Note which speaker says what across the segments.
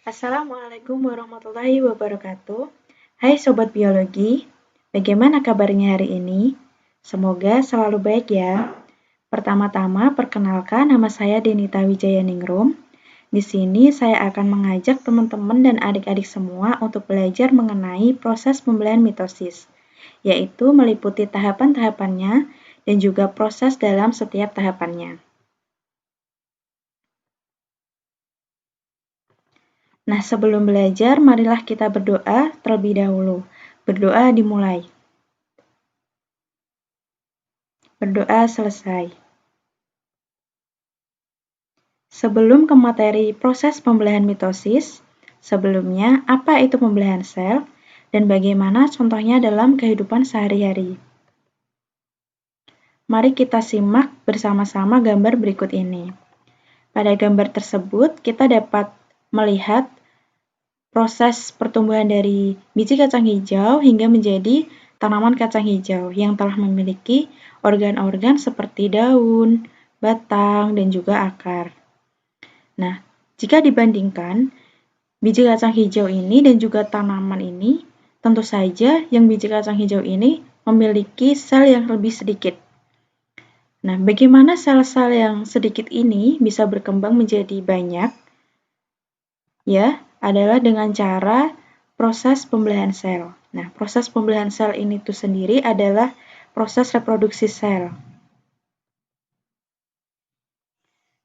Speaker 1: Assalamualaikum warahmatullahi wabarakatuh. Hai Sobat Biologi, bagaimana kabarnya hari ini? Semoga selalu baik ya. Pertama-tama, perkenalkan nama saya Denita Wijayaningrum. Di sini saya akan mengajak teman-teman dan adik-adik semua untuk belajar mengenai proses pembelahan mitosis, yaitu meliputi tahapan-tahapannya dan juga proses dalam setiap tahapannya. Nah, sebelum belajar, marilah kita berdoa terlebih dahulu. Berdoa dimulai. Berdoa selesai. Sebelum ke materi proses pembelahan mitosis, sebelumnya apa itu pembelahan sel dan bagaimana contohnya dalam kehidupan sehari-hari. Mari kita simak bersama-sama gambar berikut ini. Pada gambar tersebut, kita dapat melihat proses pertumbuhan dari biji kacang hijau hingga menjadi tanaman kacang hijau yang telah memiliki organ-organ seperti daun, batang, dan juga akar. Nah, jika dibandingkan biji kacang hijau ini dan juga tanaman ini, tentu saja yang biji kacang hijau ini memiliki sel yang lebih sedikit. Nah, bagaimana sel-sel yang sedikit ini bisa berkembang menjadi banyak? Ya, adalah dengan cara proses pembelahan sel. Nah, proses pembelahan sel ini tuh sendiri adalah proses reproduksi sel.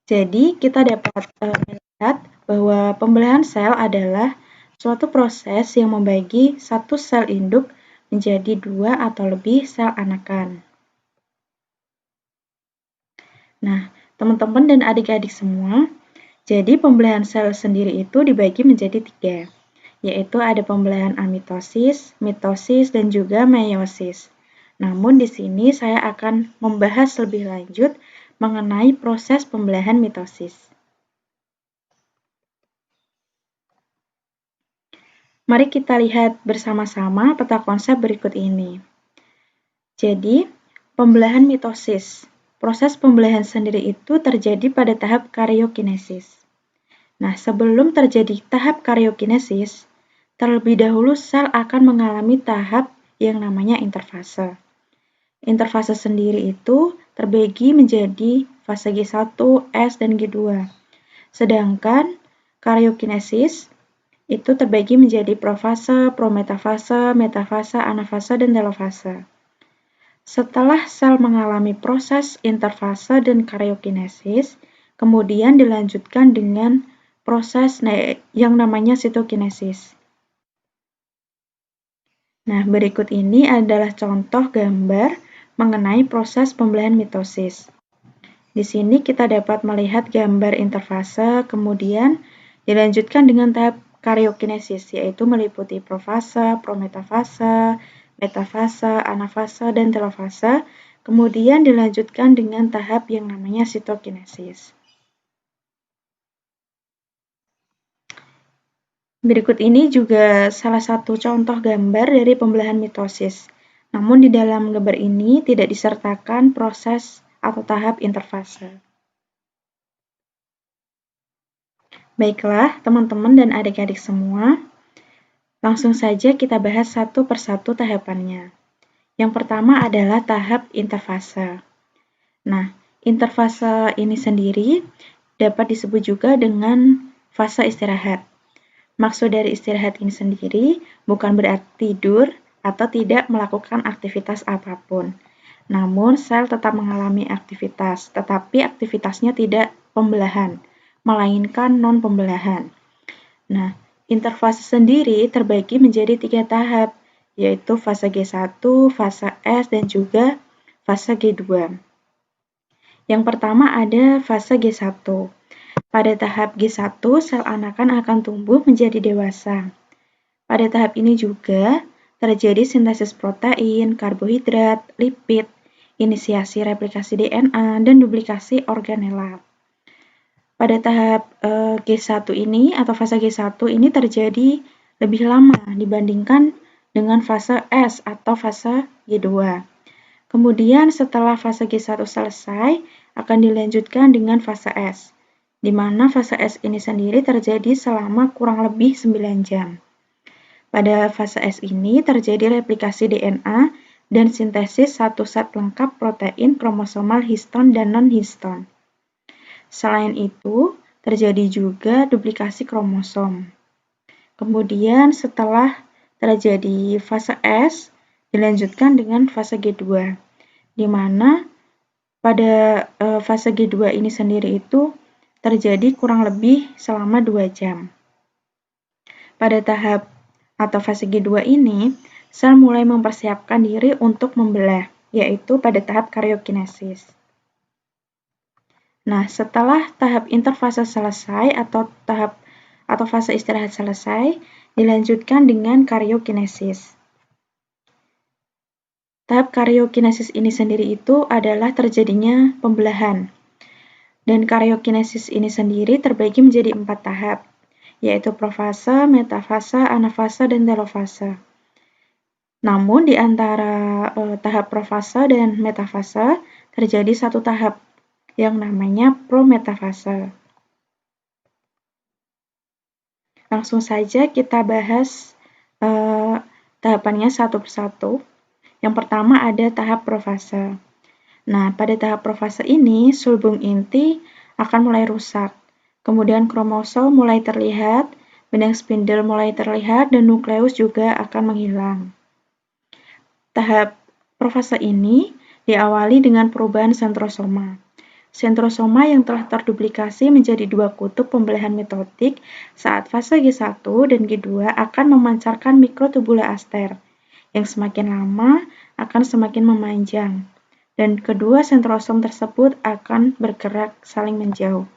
Speaker 1: Jadi, kita dapat melihat bahwa pembelahan sel adalah suatu proses yang membagi satu sel induk menjadi dua atau lebih sel anakan. Nah, teman-teman dan adik-adik semua, jadi pembelahan sel sendiri itu dibagi menjadi tiga, yaitu ada pembelahan amitosis, mitosis, dan juga meiosis. Namun di sini saya akan membahas lebih lanjut mengenai proses pembelahan mitosis. Mari kita lihat bersama-sama peta konsep berikut ini. Jadi, pembelahan mitosis. Proses pembelahan sendiri itu terjadi pada tahap karyokinesis. Nah, sebelum terjadi tahap karyokinesis, terlebih dahulu sel akan mengalami tahap yang namanya interfase. Interfase sendiri itu terbagi menjadi fase G1, S, dan G2. Sedangkan karyokinesis itu terbagi menjadi profase, prometafase, metafase, anafase, dan telofase. Setelah sel mengalami proses interfase dan karyokinesis, kemudian dilanjutkan dengan proses yang namanya sitokinesis. Nah, berikut ini adalah contoh gambar mengenai proses pembelahan mitosis. Di sini kita dapat melihat gambar interfase, kemudian dilanjutkan dengan tahap karyokinesis, yaitu meliputi profase, prometafase, metafase, anafase, dan telofase, kemudian dilanjutkan dengan tahap yang namanya sitokinesis. Berikut ini juga salah satu contoh gambar dari pembelahan mitosis. Namun di dalam gambar ini tidak disertakan proses atau tahap interfase. Baiklah, teman-teman dan adik-adik semua, langsung saja kita bahas satu persatu tahapannya. Yang pertama adalah tahap interfase. Nah, interfase ini sendiri dapat disebut juga dengan fase istirahat. Maksud dari istirahat ini sendiri bukan berarti tidur atau tidak melakukan aktivitas apapun. Namun, sel tetap mengalami aktivitas, tetapi aktivitasnya tidak pembelahan, melainkan non-pembelahan. Nah, interfase sendiri terbagi menjadi 3 tahap, yaitu fase G1, fase S, dan juga fase G2. Yang pertama ada fase G1. Pada tahap G1, sel anakan akan tumbuh menjadi dewasa. Pada tahap ini juga terjadi sintesis protein, karbohidrat, lipid, inisiasi replikasi DNA, dan duplikasi organela. Pada tahap G1 ini atau fase G1 ini terjadi lebih lama dibandingkan dengan fase S atau fase G2. Kemudian setelah fase G1 selesai, akan dilanjutkan dengan fase S, di mana fase S ini sendiri terjadi selama kurang lebih 9 jam. Pada fase S ini terjadi replikasi DNA dan sintesis satu set lengkap protein kromosomal histon dan non-histon. Selain itu, terjadi juga duplikasi kromosom. Kemudian setelah terjadi fase S, dilanjutkan dengan fase G2, di mana pada fase G2 ini sendiri itu terjadi kurang lebih selama 2 jam. Pada tahap atau fase G2 ini, sel mulai mempersiapkan diri untuk membelah, yaitu pada tahap karyokinesis. Nah, setelah tahap interfase selesai atau fase istirahat selesai, dilanjutkan dengan karyokinesis. Tahap karyokinesis ini sendiri itu adalah terjadinya pembelahan. Dan karyokinesis ini sendiri terbagi menjadi 4 tahap, yaitu profase, metafase, anafase, dan telofase. Namun di antara tahap profase dan metafase terjadi satu tahap yang namanya prometafase. Langsung saja kita bahas tahapannya satu persatu. Yang pertama ada tahap profase. Nah, pada tahap profase ini sulbung inti akan mulai rusak. Kemudian kromosom mulai terlihat, benang spindel mulai terlihat, dan nukleus juga akan menghilang. Tahap profase ini diawali dengan perubahan sentrosoma. Sentrosoma yang telah terduplikasi menjadi 2 kutub pembelahan mitotik saat fase G1 dan G2 akan memancarkan mikrotubula aster, yang semakin lama akan semakin memanjang, dan kedua sentrosom tersebut akan bergerak saling menjauh.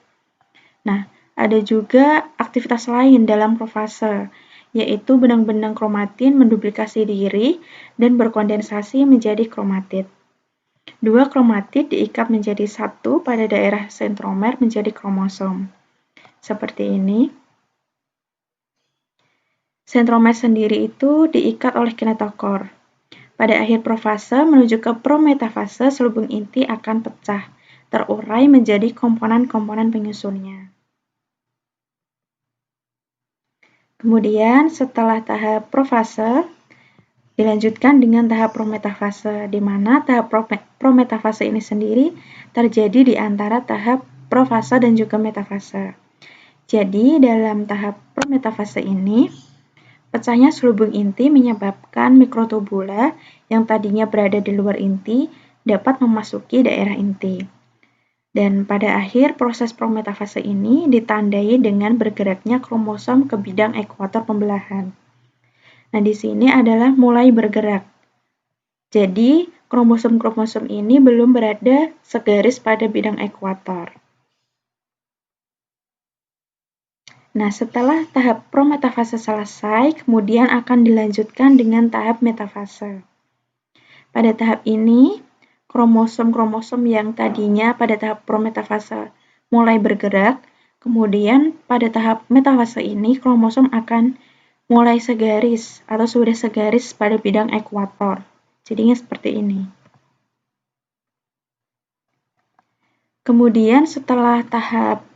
Speaker 1: Nah, ada juga aktivitas lain dalam profase, yaitu benang-benang kromatin menduplikasi diri dan berkondensasi menjadi kromatid. Dua kromatid diikat menjadi satu pada daerah sentromer menjadi kromosom. Seperti ini. Sentromer sendiri itu diikat oleh kinetokor. Pada akhir profase menuju ke prometafase, selubung inti akan pecah, terurai menjadi komponen-komponen penyusunnya. Kemudian setelah tahap profase, dilanjutkan dengan tahap prometafase, di mana tahap prometafase ini sendiri terjadi di antara tahap profase dan juga metafase. Jadi, dalam tahap prometafase ini, pecahnya selubung inti menyebabkan mikrotubula yang tadinya berada di luar inti dapat memasuki daerah inti. Dan pada akhir proses prometafase ini ditandai dengan bergeraknya kromosom ke bidang ekuator pembelahan. Nah, di sini adalah mulai bergerak. Jadi, kromosom-kromosom ini belum berada segaris pada bidang ekuator. Nah, setelah tahap prometafase selesai, kemudian akan dilanjutkan dengan tahap metafase. Pada tahap ini, kromosom-kromosom yang tadinya pada tahap prometafase mulai bergerak, kemudian pada tahap metafase ini kromosom akan mulai segaris atau sudah segaris pada bidang ekuator. Jadinya seperti ini. Kemudian setelah tahap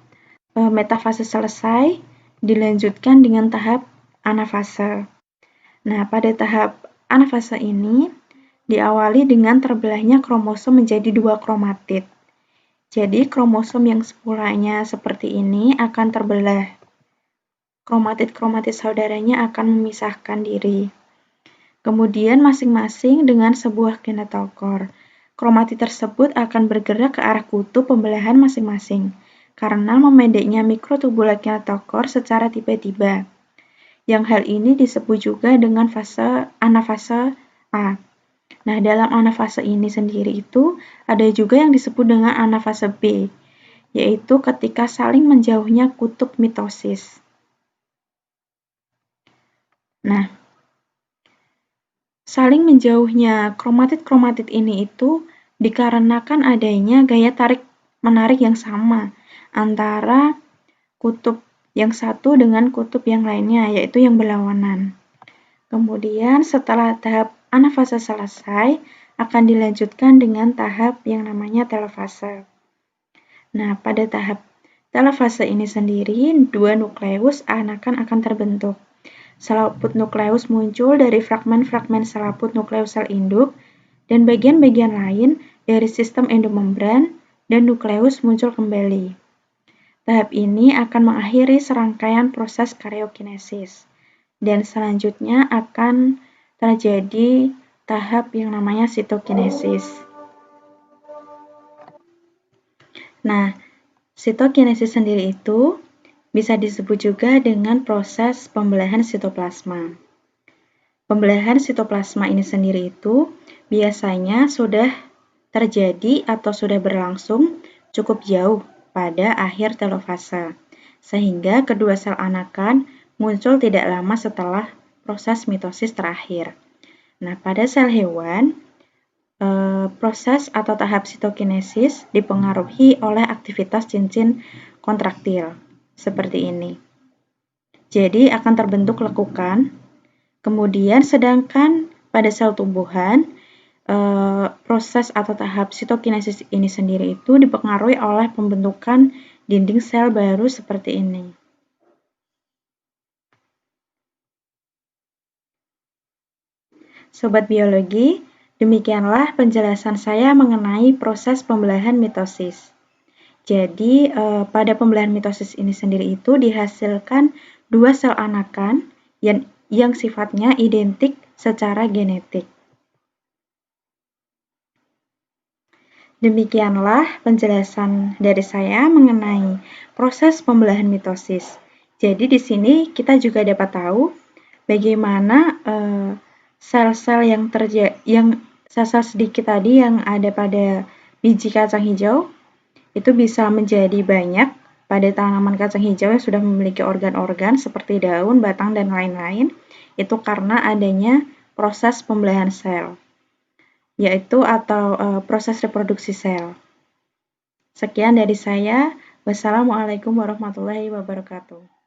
Speaker 1: metafase selesai, dilanjutkan dengan tahap anafase. Nah, pada tahap anafase ini diawali dengan terbelahnya kromosom menjadi 2 kromatid. Jadi, kromosom yang semulanya seperti ini akan terbelah. Kromatid-kromatid saudaranya akan memisahkan diri. Kemudian masing-masing dengan sebuah kinetokor. Kromatid tersebut akan bergerak ke arah kutub pembelahan masing-masing karena memendeknya mikrotubula kinetokor secara tiba-tiba. Yang hal ini disebut juga dengan fase anafase A. Nah, dalam anafase ini sendiri itu ada juga yang disebut dengan anafase B, yaitu ketika saling menjauhnya kutub mitosis. Nah, saling menjauhnya kromatid-kromatid ini itu dikarenakan adanya gaya tarik-menarik yang sama antara kutub yang satu dengan kutub yang lainnya, yaitu yang berlawanan. Kemudian setelah tahap anafase selesai, akan dilanjutkan dengan tahap yang namanya telofase. Nah, pada tahap telofase ini sendiri, dua nukleus anakan akan terbentuk. Selaput nukleus muncul dari fragmen-fragmen selaput nukleus sel induk, dan bagian-bagian lain dari sistem endomembran dan nukleus muncul kembali. Tahap ini akan mengakhiri serangkaian proses karyokinesis, dan selanjutnya akan terjadi tahap yang namanya sitokinesis. Nah, sitokinesis sendiri itu bisa disebut juga dengan proses pembelahan sitoplasma. Pembelahan sitoplasma ini sendiri itu biasanya sudah terjadi atau sudah berlangsung cukup jauh pada akhir telofase, sehingga kedua sel anakan muncul tidak lama setelah proses mitosis terakhir. Nah, pada sel hewan, proses atau tahap sitokinesis dipengaruhi oleh aktivitas cincin kontraktil, seperti ini. Jadi akan terbentuk lekukan, kemudian sedangkan pada sel tumbuhan, proses atau tahap sitokinesis ini sendiri itu dipengaruhi oleh pembentukan dinding sel baru seperti ini. Sobat biologi, demikianlah penjelasan saya mengenai proses pembelahan mitosis. Jadi, pada pembelahan mitosis ini sendiri itu dihasilkan dua sel anakan yang sifatnya identik secara genetik. Demikianlah penjelasan dari saya mengenai proses pembelahan mitosis. Jadi di sini kita juga dapat tahu bagaimana sel-sel sel-sel sedikit tadi yang ada pada biji kacang hijau itu bisa menjadi banyak pada tanaman kacang hijau yang sudah memiliki organ-organ seperti daun, batang, dan lain-lain. Itu karena adanya proses pembelahan sel, yaitu proses reproduksi sel. Sekian dari saya. Wassalamualaikum warahmatullahi wabarakatuh.